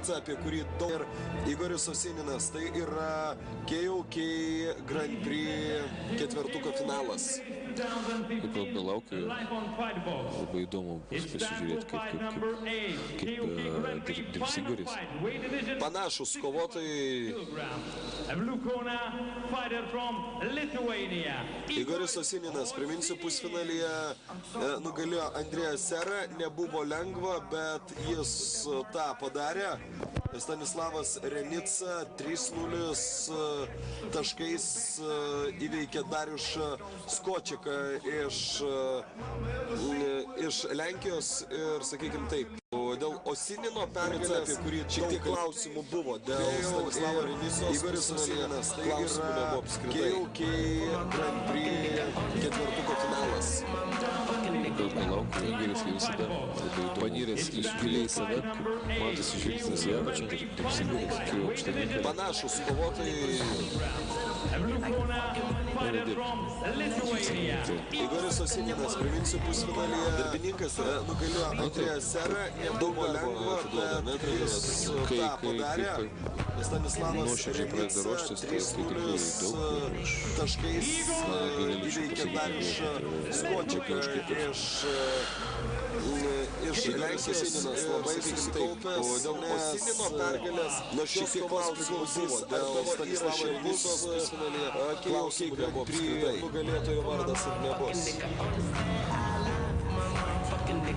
pernica, apie kurį daug ir Igoris Osininas. Tai yra KOK Grand Prix ketvertuko finalas. Kaip labai laukiu, labai įdomu bus pasižiūrėti, kaip dirbs Igoris. Panašus kovotojai. Igoris Osininas, priminsiu, pusfinalyje nugalėjo Andrėją Serą. Nebuvo lengva, bet jis tą padarė. Stanislavas Renica 3-0 taškais įveikė Dariušą Skočiką iš Lenkijos ir, sakykime taip, dėl Osinino pergalės, apie kurį šiek tiek klausimų buvo, dėl Stanislavo Renicos, Igoris Osininas, tai yra KOK Grand Prix ketvertuko finalas. Ilgai laukiu, Igoris kaip visada panyręs giliai į save, matosi žvilgsnis į apačią, dirbs Igoris, kai aukštaninkė. Panašus kovotojai. Igoris Osininas, priminsiu, pusfinalyje darbininkas nugalėjo Andrėją Serą. Nebuvo lengva, bet jis tą padarė. Stanislavas Renica 3-0 taškais įveikė Dariušą Skočiką iš Lenkijos. Osininas labai susikaupęs, dėl Osinino pergalės nuo šios kovos priklausys, dėl Stanislavo Renicos pusfinalyje klausimų nebuvo apskritai. Nugalėtojo vardas ir nebus.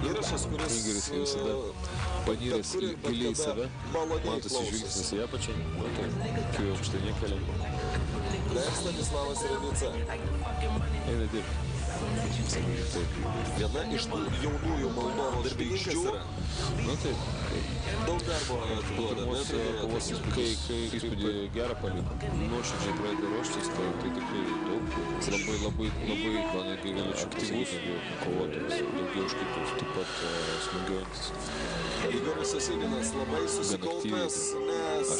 Įrašas, kuris Igoris kaip visada panyręs giliai į save, matosi žvilgsnis į apačią, kai aukštaninkė lengva. Stanislavas Renica. Eina dirbti. Viena iš tų jaunųjų Moldovos žvaigždžių. Na taip. Daug darbo atiduoda. Kovos įspūdį gerą paliko. Nuoširdžiai pradeda ruoštis, tai tikrai daug. Labai, man netgi galėčiau aktyvus kovotojas, daugiau už kitus, taip pat smagiuojantis. Igoris Osininas labai susikaupęs, nes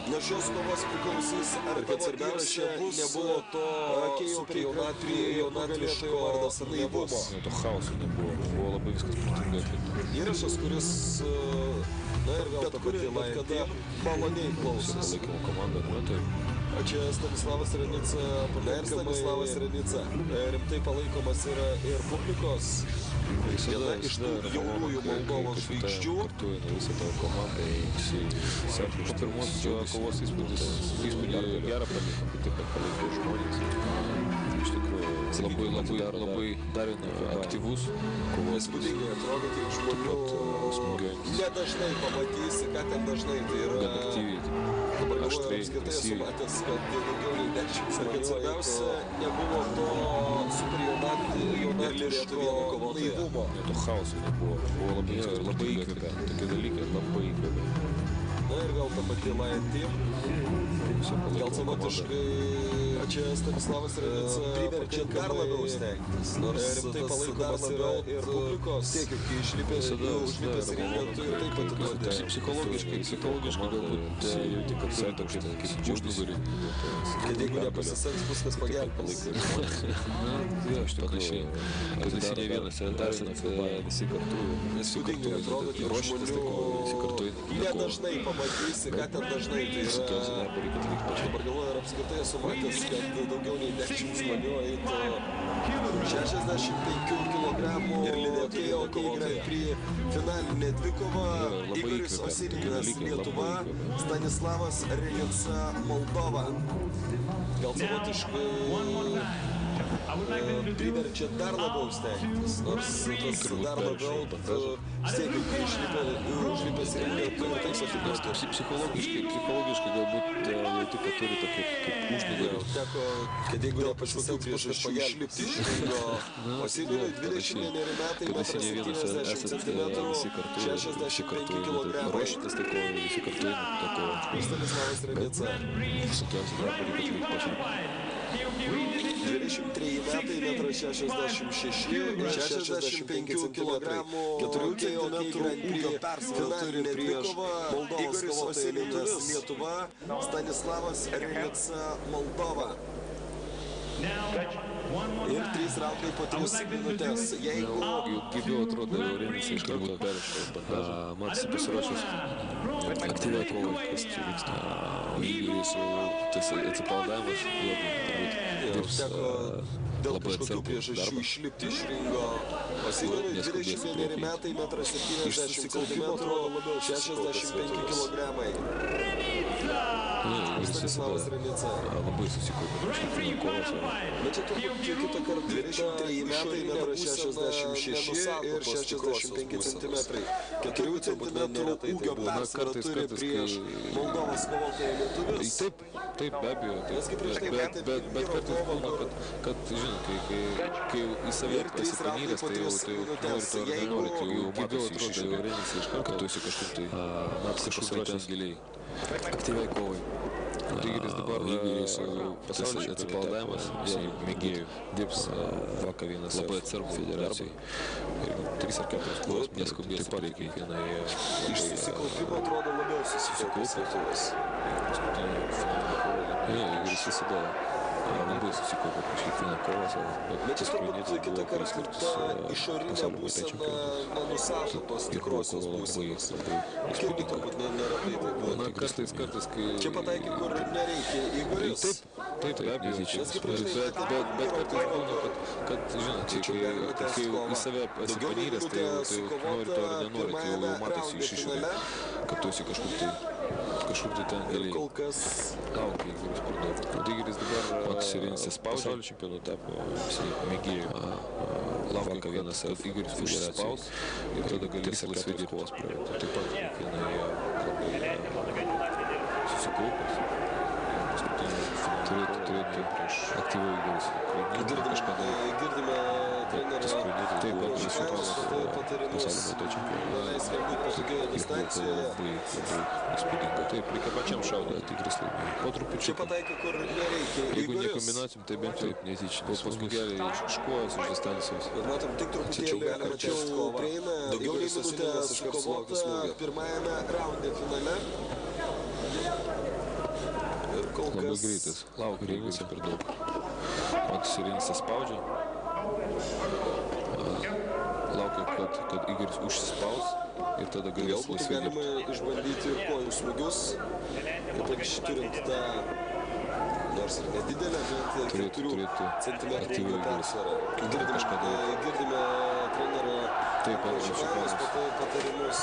nuo šios kovos priklausys, ar tavo įraše nebuvo to KOK Grand Prix jaunatviško vardas ar naivumo. To chaoso nebuvo, buvo labai viskas protingai atlikta. Įrašas, kuris, na ir vėl ta pati kada maloniai klausosi. Palaikymo komanda, nu taip. Čia Stanislavas Renica, rimtai palaikomas yra ir publikos. Viena iš tų jaunųjų Moldovos žvaigždžių. Kartu eina visą tavo komandą, visi sekė. Po pirmos kovos įspūdį gerą paliko, taip pat palaiko žmonės. Iš tikrųjų, labai dar viena aktyvus kovos. Įspūdingai atrodo, kaip žmonių nedažnai pamatysi, ką ten dažnai tai yra. Gan aktyviai. Dabar galvoju, apskritai esu matęs, kad daugiau nei 10 žmonių. Svarbiausia, nebuvo to super jaunatviško naivumo. To chaoso nebuvo. Buvo labai įkvėpę. Tokie dalykai labai įkvėpę. Na ir vėl ta pati Lion Team. Gal savotiškai čia Stanislavas Renica priverčia dar labiau stengtis. Nors rimtai palaikomas yra ir publikos. Tiek, kai išlipęs ringą, tu ir taip atiduodi. Psichologiškai galbūt jauti, kad turi tokį kaip užnugarį. Kad jeigu nepasiseks, bus kas pagelbės. Na, iš tikrųjų. Kad visi ne vienas yra dar vienas, visi kartu. Įspūdingai atrodo, kaip žmonių nedažnai pamatysi, ką ten dažnai tai yra. Dabar galvoju, ir apskritai esu matęs, kad daugiau nei 10 žmonių eitų 65 kg ir KOK Grand Prix finalinė dvikova. Igoris Osininas Lietuva, Stanislavas Renica Moldova. Gal savotiškai priverčia dar labiau stengtis, nors tas dar labiau siekia, kai užlipęs ringą, tu ir taip atiduoti. Psichologiškai galbūt jauti, kad turi tokį kaip užnugarį. Teko, kad jeigu nepasiseks, bus kas išlipti iš ringo. Osininiui 21 metai, 1,70 cm, 65 kg. Ruošitės tai kovai, visi kartu eina to kovą. Stanislavas Renica. Visokiausių darbų reikia atlikti pačiam. 23 metai, 1,66 m ir 65 kg, 4 cm ūgio finalinė dvikova. Igoris Osininas Lietuva, Stanislavas Renica Moldova. Ir 3 raundai po 3 minutės. Jeigu... Kaip jau atrodo, jau Renica iš karto perėšė bandažą. Matosi pasiruošęs aktyviai kovai, kas čia vyksta. Igoris tas atsipalaidavimas vėlgi turbūt dirbs dėl labai kažkokių atsargų priežasčių darbą. išlipti iš ringo. Osinėnui 21 metai, 1,70 cm, 65 kg. Stanislavas Renica. Labai susikaupė kovose. Bet čia turbūt kitą kartą 23 metai, 1,66 ir 65 cm. 4 cm ūgio persvarą turi prieš Moldovos kovotoją lietuvius. Taip, be abejo. Bet kartais būna, kad žinot, kai į save esi panyręs, tai jau nori, tai jau matosi iš Renica iš karto, kad tu esi kažkur tai pasiruošęs giliai. Aktyviai kovai. Igoris dabar tas atsipalaidavimas mėgėjų dirbs vakarienės labai atsargų federacijai. 3 ar 4 kovos neskubės pareikia kiekvienai. Iš susikaupimo atrodo labiau susikaupęs lietuvis. Igoris visada labai susikaupė prieš kiekvieną kovą. Bet čia turbūt kitą kartą išorinė būsena nenusako tos tikrosios būsenos. Irgi turbūt neretai tai buvo. Kartais, kai... Čia pataikė, kur nereikia Igoris. Taip, be abejo. Bet kartais būna, kad žinot, kai į save esi panyręs, tai nori to ar nenori, tai jau matosi iš išorė, kad tu esi kažkur tai ten giliai. Kol kas... Laukia Igoris per daug. Igoris dabar Sirinsis pasaulio čempionu tapo mėgėjų. Laukia vienas Igoris užspaus ir tada galės laisvai kovos pradėti. Taip pat kiekvienai susikaupęs. Turėtų prieš aktyviai Igoris Ukrainą kažką daryti. Girdime trenerą Taip pat Žikaus patarimus. pasaulio čempioną. Leiskime būti patogioje distancijoje. Labai įspūdinga. Taip, reikia pačiam šaudyti, Igoris laimėjo. Po Čia trupučiu. pataikė, kur nereikia Jeigu ne Igoris. kombinacijom, tai bent taip netyčia. Paskui gerai iš kojos, iš distancijos. Bet matom, tik truputėlį arčiau prieina. Daugiau nei minutę sukovota pirmajame raunde finale. Ir kol Labai kas... greitas. Laukia Igoris per daug. Matas Sirinsis spaudžia. Laukia, kad Igoris užsispaus ir tada galės Galbūt laisvai galima dirbti. išbandyti ir kojų smūgius. Ypač turint tą, nors ir nedidelę, bet 4 cm aktyviai persvarą. kažką daryti. Girdime trenerą Žikaus patarimus.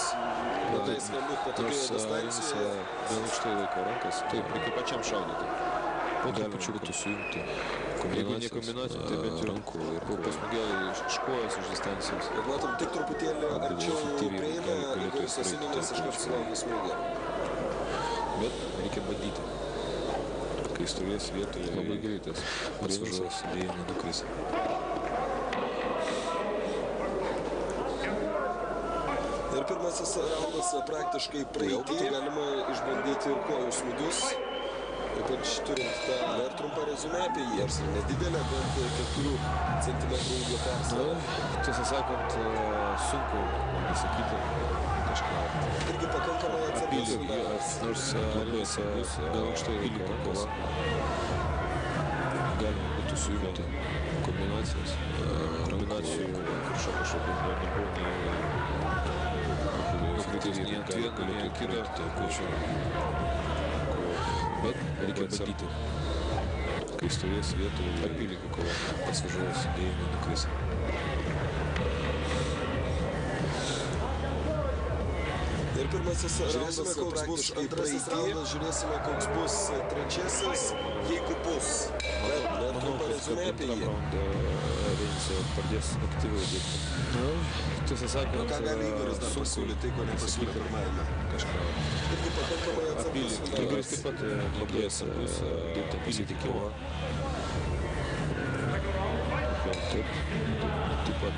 Leiskime būti patogioje distancijoje. Gan aukštai laiko rankas. Taip, reikia pačiam šaudyti. Po trupučiu būtų sujungti. Jeigu ne kombinacijom, tai bent jau rankų ir pasmūgiai iš kojos, iš distancijos. Bet matom, tik truputėlį arčiau prieina, Igoris Osinėnas iškart sulaukia smūgį. Bet reikia bandyti. Kai stovės vietoje, labai greitas. Pats važiuos, dėja nenukris. Ir pirmasis raundas praktiškai praeitį. Galima išbandyti ir kojų smūgius. Ypač turint tą dar trumpą rezumę apie jį. Nors ir nedidelę, bet 4 cm ūgio persvarą. Tiesą sakant, sunku nesakyti kažką. Irgi pakankamai atsargus finalas. Nors labai atsargus, gan aukštai laiko rankas. Galima būtų sujungti kombinacijas. Kombinacijų, kur kažkokių nebuvo nukritis nei ant vieno, nei ant kito. Bet reikia bandyti. Kai stovės vietoje, apylygių kova, pats važiuos, dėja nenukris. Ir pirmasis raundas, koks bus antrasis raundas, žiūrėsime, koks bus trečiasis, jeigu bus. Bet trumpą rezumę apie jį. Renica pradės aktyviau dirbti. Tiesą sakant, Ką gali Igoris dar pasiūlyti, tai ko nepasiūlė pirmajame? Kažką. Irgi pakankamai atsargus Igoris finalas. taip pat labai atsargus, dirbti pasitikimo. Taip pat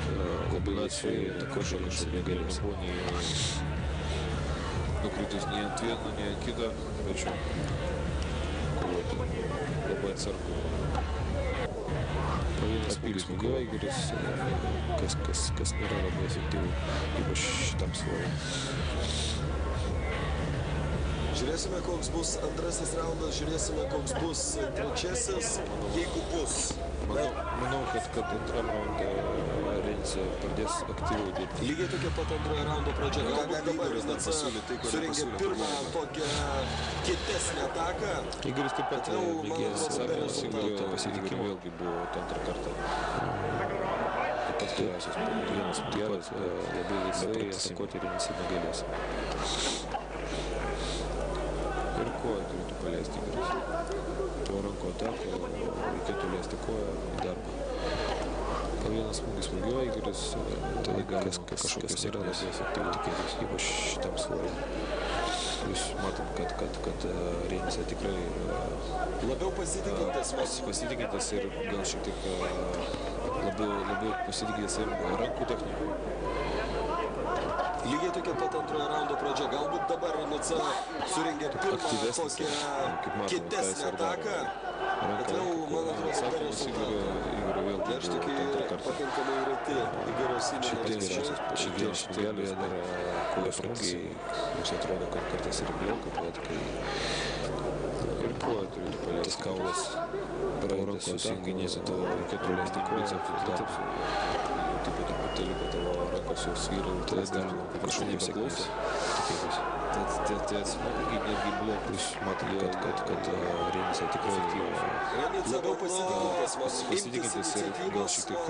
kombinacijų takošų negalima buvo nei nukritus nei ant vieno, nei ant kito, bet čia kovoti labai atsargu. Vienas smūgis smūgio Igoris, kas nėra labai efektyvu, ypač šitam svoriui. Žiūrėsime, koks bus antrasis raundas, žiūrėsime, koks bus trečiasis, jeigu bus. Manau, kad antram raunde Renica pradės aktyviau dirbti. Lygiai tokia pat antrojo raundo pradžia. Galbūt dabar Renica surengė pirmą tokią kietesnę ataką. Igoris taip pat mėgėjęs Sarkanas Igorio pasitikimo vėlgi buvo antrą kartą. Taip pat geriausias vienas geras, labai laisvai atakoti Renica negalės. Ir koją turėtų paleisti Igoris. Po ranko atako reikėtų leisti koją į darbą. Po vienas smūgioja Igoris, tada gali kažkokios yra labai efektyviai tikėtis, ypač šitam svoriui. Jūs matom, kad Renica tikrai labiau pasitikintis ir gal šiek tiek labiau pasitikintis ir rankų technikų. Lygiai tokia pat antrojo raundo pradžia. Galbūt dabar Renica surengė pirmą tokią kietesnę ataką. Bet vėl, man atrodo, be rezultatų. Tai aš tokie pakankamai reti Igorio Simonės čia. Šitie dar kojos smūgiai, mums atrodo, kad kartais ir blioką patkai. Ir koją turėtų paleisti. Tas kaulas pradeda susijunginėsi, tavo reikėtų leisti bicepsų darbų. Taip pat truputėlį, kad tavo rankos jau svyra, tai galima kažkaip nebeklausti. Tie smūgiai netgi blokus, matom, kad Renica tikrai aktyvus. Labiau pasitikintis ir gal šiek tiek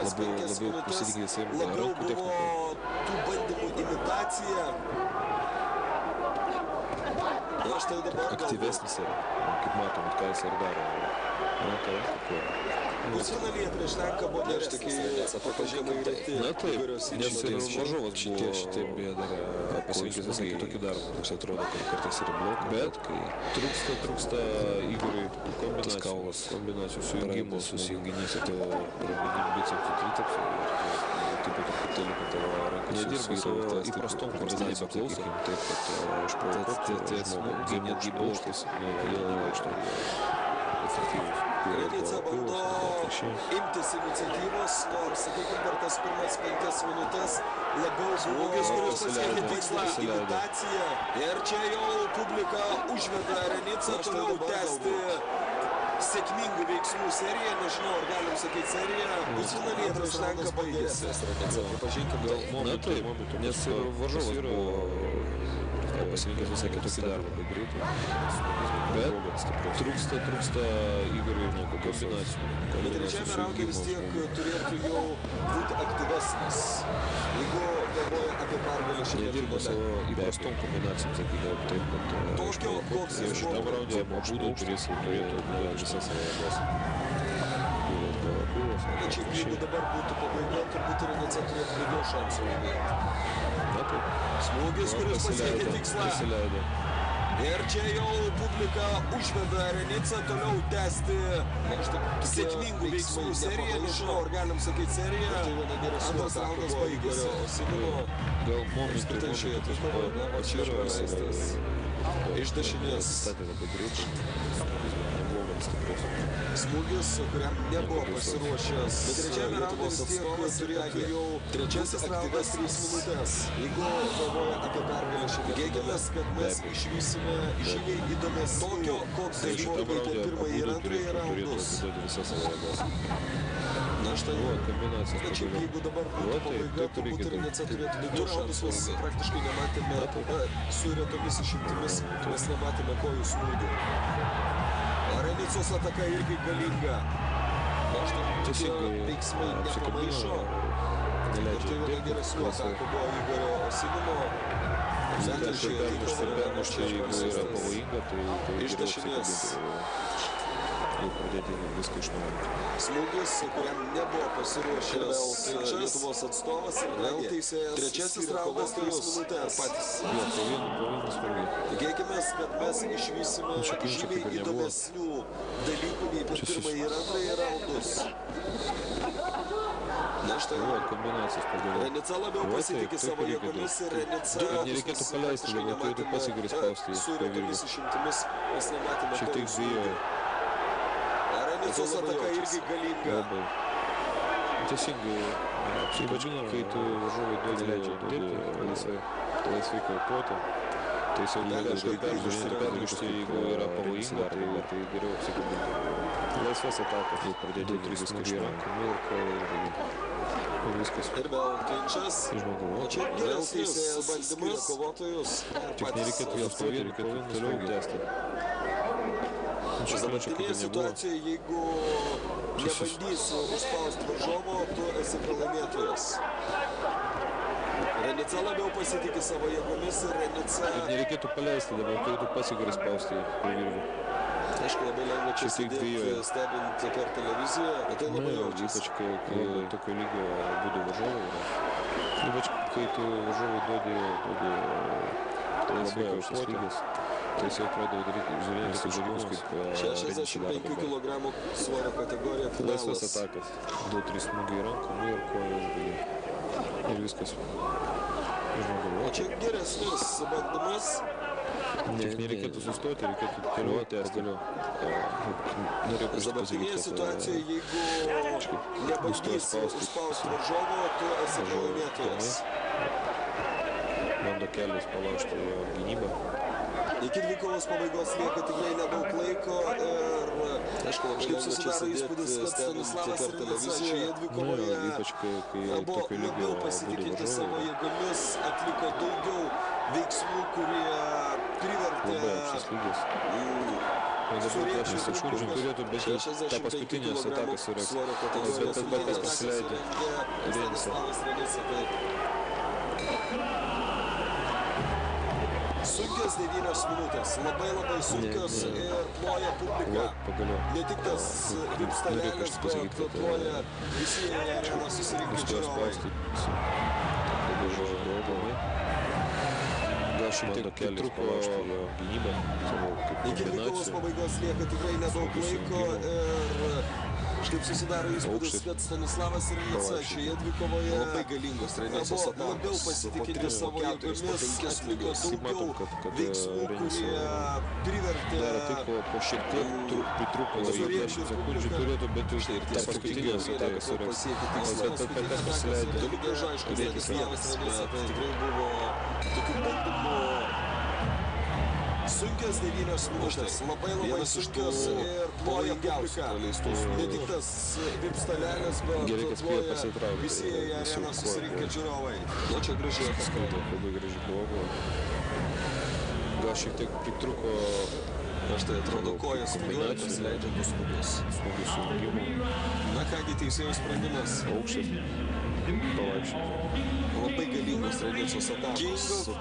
labiau pasitikintis ir rankų technikų. Tų bandymų imitacija. Aš tai dabar aktyvesnis yra, kaip matom, ką jis ir daro. Ranka koją. Pusfinalyje prieš Lenką buvo geresnis Renica, pakankamai reti. Na taip, nes ir varžovas šitie beje dar pasirinkęs visai kitokį darbą. Mums atrodo, kad kartais yra blokai, bet kai trūksta Igoriui kombinacijų sujungimų, susijunginys ir tavo raumeninį bicepsų tricepsų. Taip pat truputėlį, kad tavo rankas nedirba savo įprastom kombinacijom, sakykim, taip, kad išprovokuoti žmogų netgi bloštis, jie iš to efektyvus. Renica bando imtis iniciatyvos, nors, sakykime, per tas pirmas 5 minutės labiau smūgis, kuris pasiekė tikslą, imitacija. Ir čia jau publika užveda Renicą toliau tęsti sėkmingų veiksmų seriją, nežinau, ar galim sakyti seriją. Pusfinalyje prieš Lenką baigėsi. Pripažinkim, gal momentų, nes ir varžovas buvo pasirinkęs visai kitokį darbą, bet greitai. Bet trūksta Igoriui kombinacijų. Bet trečiame raunde vis tiek turėtų jau būti aktyvesnis. Jeigu galvoja apie pergalę šiandien. Nedirba savo įprastom kombinacijom, sakykime, taip, kad tokio, koks jis buvo. Šitam raunde abudu turėtų visą savo jėgos. Tačiau jeigu dabar būtų pabaiga, turbūt Renica turėtų daugiau šansų laimėti. Smūgis, kuris pasiekė tikslą. Ir čia jau publika užveda Renicą toliau tęsti sėkmingų veiksmų seriją. Nežinau, ar galim sakyti seriją. Antras raundas baigėsi. Gal momentai šioje iš dešinės. Smūgis, kuriam nebuvo pasiruošęs. Bet trečiame raunde vis tiek turėtų jau trečiasis raundas 3 minutės. Jeigu galvoja apie pergalę šiandien, tikėkimės, kad mes išvysime žymiai įdomesnių tokio, koks dalykų kaip pirmąjį ir antrąjį raundus. Na štai, tačiau jeigu dabar būtų pabaiga, turbūt Renica turėtų daugiau raundus, mes praktiškai nematėme, su retomis išimtimis, mes nematėme kojų smūgių. Renicos ataka irgi galinga. Tokie veiksmai nepamaišo. Ir tai viena geresnių atakų buvo Igorio Simono. Permušti, jeigu yra pavojinga, tai iš dešinės. Jau pradėti viską iš naujo. Smūgis, kuriam nebuvo pasiruošęs Lietuvos atstovas ir vėl teisėjas. Trečiasis raundas 3 minutės. Patys. Jo, po vieną smūgį. Tikėkimės, kad mes išvysime žymiai įdomesnių dalykų nei per pirmąjį ir antrąjį raundus. Na štai, kombinacijas pagaliau. Renica labiau pasitikė savo jėgomis ir Renica nereikėtų paleisti, bet turėtų pats Igoris spausti. Su retomis išimtimis mes nematėme šiek tiek bijo. Renicos ataka irgi galinga. Teisingai, ypač kai tu varžovai duodi dirbti, laisvai kvėpuoti, tai jis jau gali permušti, jeigu yra pavojinga, tai geriau apsikabinti. Laisvas atakas, pradėti viską iš ranką ir koją ir Ir viskas. Ir vėl ginčas. Žmogau. Čia vėl teisėjas skiria kovotojus. Tik nereikėtų jos pavienį, reikėtų toliau tęsti. Dabartinėje situacijoje, jeigu nebandysi užspausti varžovo, tu esi pralaimėtojas. Renica labiau pasitikė savo jėgomis ir Renica... Nereikėtų paleisti dabar, turėtų pats Igoris spausti po virvų. Aišku, labai lengva čia sėdėti stebint per televiziją, bet tai labai jaučiasi. Ypač kai tokio lygio būdų varžovai yra. Ypač kai tu varžovai duodi labai aukštas lygis. Tai jis jau pradėjo daryti žiūrėjus ir žaidimus kaip 65 kg svorio kategorija finalas. Laisvas atakas. 2-3 smūgiai rankom ir kojas gali. Ir viskas. O čia geresnis bandymas. Tik nereikėtų sustoti, reikėtų toliau tęsti. Dabartinėje situacijoje, jeigu nebandysi užspausti varžovo, tu esi pralaimėtojas. Bando kelias palaužti jo gynybą. Iki dvikovos pabaigos lieka tikrai nedaug laiko ir kažkaip susidaro įspūdis, kad Stanislavas Renica šioje dvikovoje buvo labiau pasitikinti savo jėgomis, atliko daugiau veiksmų, kurie privertė Suriečius turėtų bent jau tą paskutinės atakas surėkti. Bet pasileidė Stanislavas Renica. Sunkios 9 minutės, labai sunkios ir ploja publika. Ne tik tas VIP stalelis, bet ploja visi į areną susirinkę žiūrovai. Gal šiek tiek pritrūko jo gynybą. Iki dvikovos pabaigos lieka tikrai nedaug laiko ir štaip susidaro įspūdis, kad Stanislavas Renica šioje dvikovoje labai galingos Renicos atakos. Labiau pasitikinti savo jėgomis, atliko daugiau veiksmų, kurie privertė... Dar atiko po šiek tiek pritrūko 10 sekundžių turėtų, bet jau tą paskutinės atakas surėks. Bet kas pasileidė? Toli gražu, aišku, Stanislavas Renica tikrai buvo tokių bandymų. Sunkios 9 minutės, labai sunkios ir ploja publika. Ne tik tas VIP stalelis, bet ploja visi į areną susirinkę žiūrovai. Na čia gražiai ataka. Labai gražiai buvo. Gal šiek tiek pritrūko... Aš tai atrodo kojas smūgiuoja, pasileidžia du smūgius. Smūgių sujungimų. Na kągi, teisėjų sprendimas. Aukštas. Palaikščiai. Labai galingos Renicos atakos. Po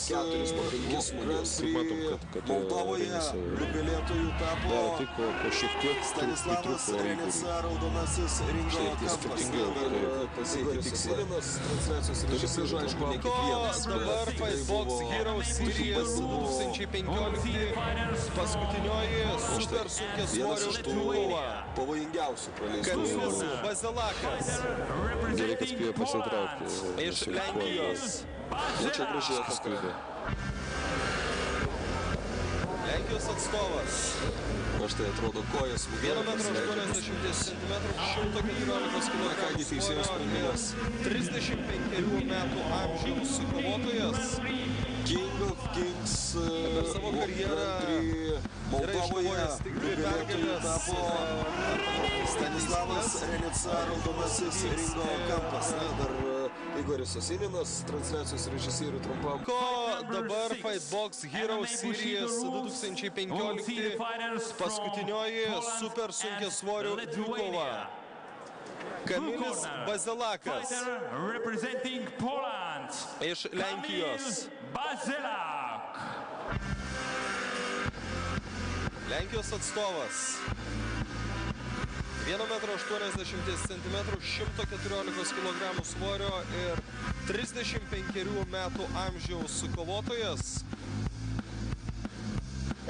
4, po 5 smūgius. Matom, kad Moldovoje nugalėtojų tapo dar atiko po šiek tiek Stanislavas Renica, raudonasis ringo kampas. Dabar pasiekė tikslinimas transliacijos režisierius, aišku, ne kiekvienas. Dabar Fightbox Heroes Series 2015 paskutinioji super sunkiasvorio dvikova. Pavojingiausių praleistų. Kamilis Bazilakas gerai, kad spėjo pasitraukti. iš Lenkijos. Na čia gražiai ataka. Lenkijos atstovas. Na štai atrodo kojas smūgiuoja. 1,80 cm, 114 kg Kągi, teisėjų sprendimas. 35 metų amžiaus kovotojas. King of Kings Per savo karjerą yra iškovojęs tik 2 pergalės. Stanislavas Renica, raudonasis ringo kampas. Na, dar Igoris Osininas, transliacijos režisierių trumpam. Dabar Fightbox Heroes Series 2015 paskutinioji super sunkiasvorio dvikova. Kamilis Bazilakas iš Lenkijos. Lenkijos atstovas. 1,80 cm, 114 kg svorio ir 35 metų amžiaus kovotojas.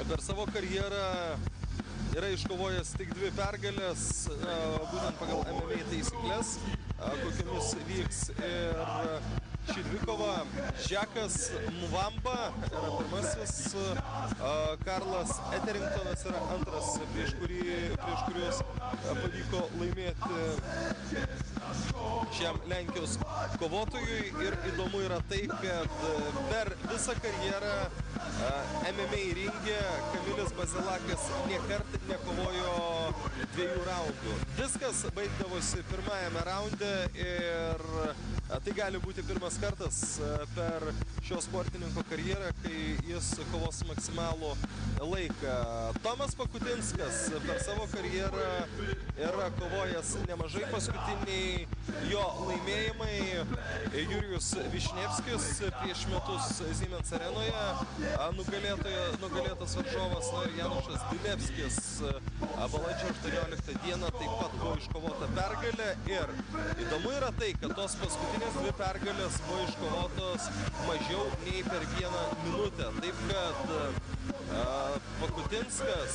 Per savo karjerą yra iškovojęs tik 2 pergalės, būtent pagal MMA taisyklės, kokiamis vyks ir šį dvikovą. Žekas Mvamba yra pirmasis, Karlas Eteringtonas yra antras, prieš kuriuos pavyko laimėti šiam Lenkijos kovotojui. Ir įdomu yra tai, kad per visą karjerą MMA ringe Kamilis Bazilakas niekart nekovojo 2 raundų. Viskas baigdavosi pirmajame raunde ir tai gali būti pirmas kartas per šio sportininko karjerą, kai jis kovos maksimalų laiką. Tomas Pakutinskas per savo karjerą yra kovojęs nemažai. Paskutiniai jo laimėjimai: Jurijus Višnevskis prieš metus Siemens arenoje, nugalėtas varžovas, ir Janušas Dilevskis balandžio 18 dieną taip pat buvo iškovota pergalė. Ir įdomu yra tai, kad tos paskutinės 2 pergalės buvo iškovotos mažiau nei per 1 minutę. Taip kad Pakutinskas,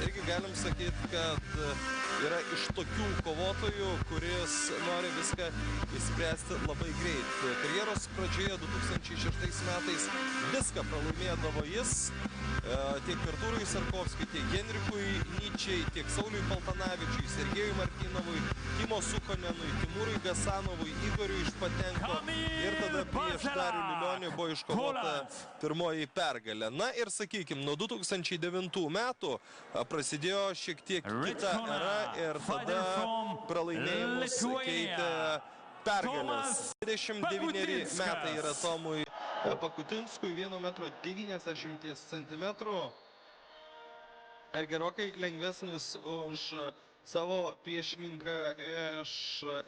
irgi galim sakyti, kad yra iš tokių kovotojų, kuris nori viską išspręsti labai greit. Karjeros pradžioje 2006 metais viską pralaimėdavo jis, tiek Artūrui Sarkovskiui, tiek Henrikui Nyčiai, tiek Sauliui Paltanavičiui, Sergejui Martinovui, Timo Sukonenui, Timūrui Gasanovui, Igoriui Špatenko, ir tada prieš Darių Lilionį buvo iškovota pirmoji pergalė. Na ir sakykime, nuo 2009 metų prasidėjo šiek tiek kita era ir tada pralaimėjimus keitė pergalės. 29 metai yra Tomui Pakutinskui, 1,90 cm. Ir gerokai lengvesnis už savo priešininką iš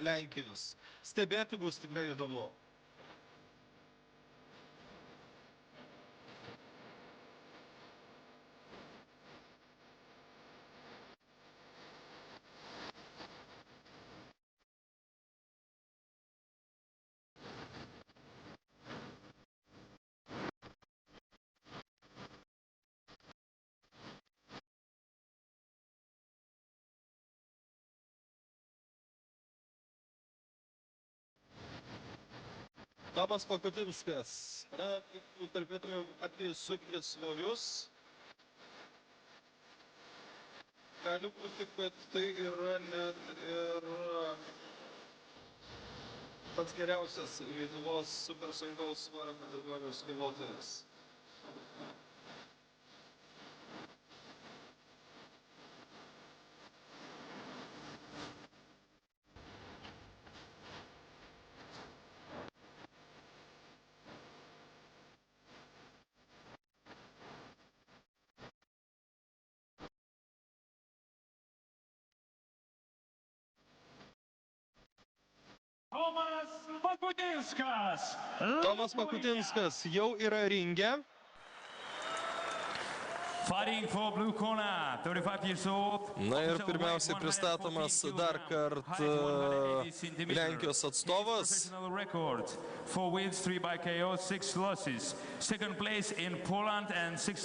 Lenkijos. Stebėti bus tikrai įdomu. Tomas Pakutinskas. Jeigu kalbėtumėm apie sunkiasvorius, gali būti, kad tai yra net ir pats geriausias Lietuvos supersunkaus svorio kategorijos kovotojas. Tomas Pakutinskas jau yra ringe. Na ir pirmiausiai pristatomas dar kartą Lenkijos atstovas.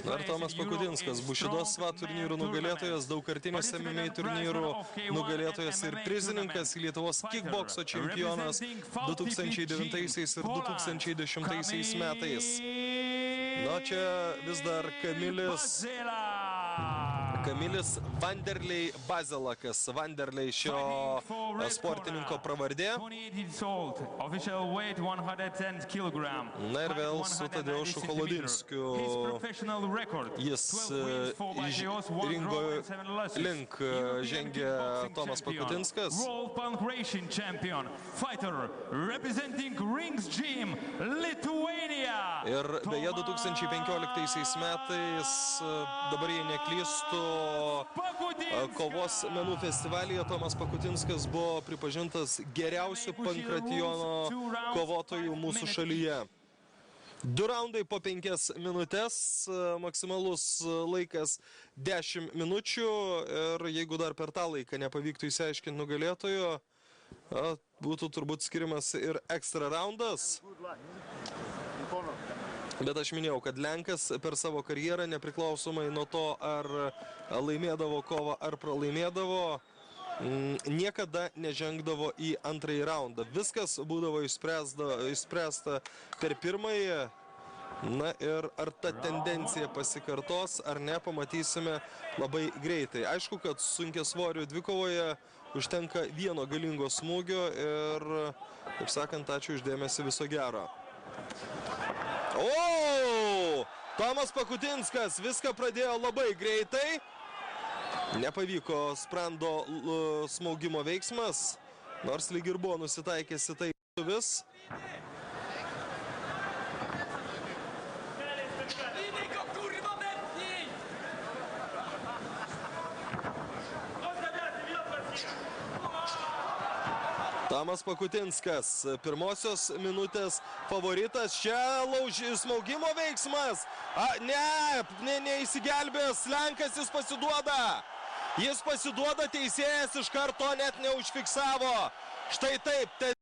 Ir Tomas Pakutinskas, Bušidos SVA turnyrų nugalėtojas, daugkartinės MMA turnyrų nugalėtojas ir prizininkas, Lietuvos kickbokso čempionas 2009 ir 2010 metais. Na, čia vis dar Kamilis Vanderlei Bazilakas. Vanderlei šio sportininko pravardė. Na ir vėl su Tadeušu Holodinskiu. Jis ringo link žengia Tomas Pakutinskas. Ir beje 2015 metais, dabar jei neklystu, kovos menų festivalyje Tomas Pakutinskas buvo pripažintas geriausiu pankratijono kovotojų mūsų šalyje. 2 raundai po 5 minutės, maksimalus laikas 10 minučių ir jeigu dar per tą laiką nepavyktų išsiaiškinti nugalėtojo, būtų turbūt skiriamas ir ekstra raundas. Bet aš minėjau, kad Lenkas per savo karjerą, nepriklausomai nuo to, ar laimėdavo kovą, ar pralaimėdavo, niekada nežengdavo į antrąjį raundą. Viskas būdavo išspręsta per pirmąjį. Na ir ar ta tendencija pasikartos, ar ne, pamatysime labai greitai. Aišku, kad sunkiasvorių dvikovoje užtenka vieno galingo smūgio ir, kaip sakant, ačiū už dėmesį, viso gero. Tomas Pakutinskas viską pradėjo labai greitai. Nepavyko sprando smaugimo veiksmas, nors lyg ir buvo nusitaikęs į tai vis. Tomas Pakutinskas, pirmosios minutės favoritas, čia smaugimo veiksmas, neįsigelbės Lenkas, jis pasiduoda, teisėjas iš karto net neužfiksavo, štai taip.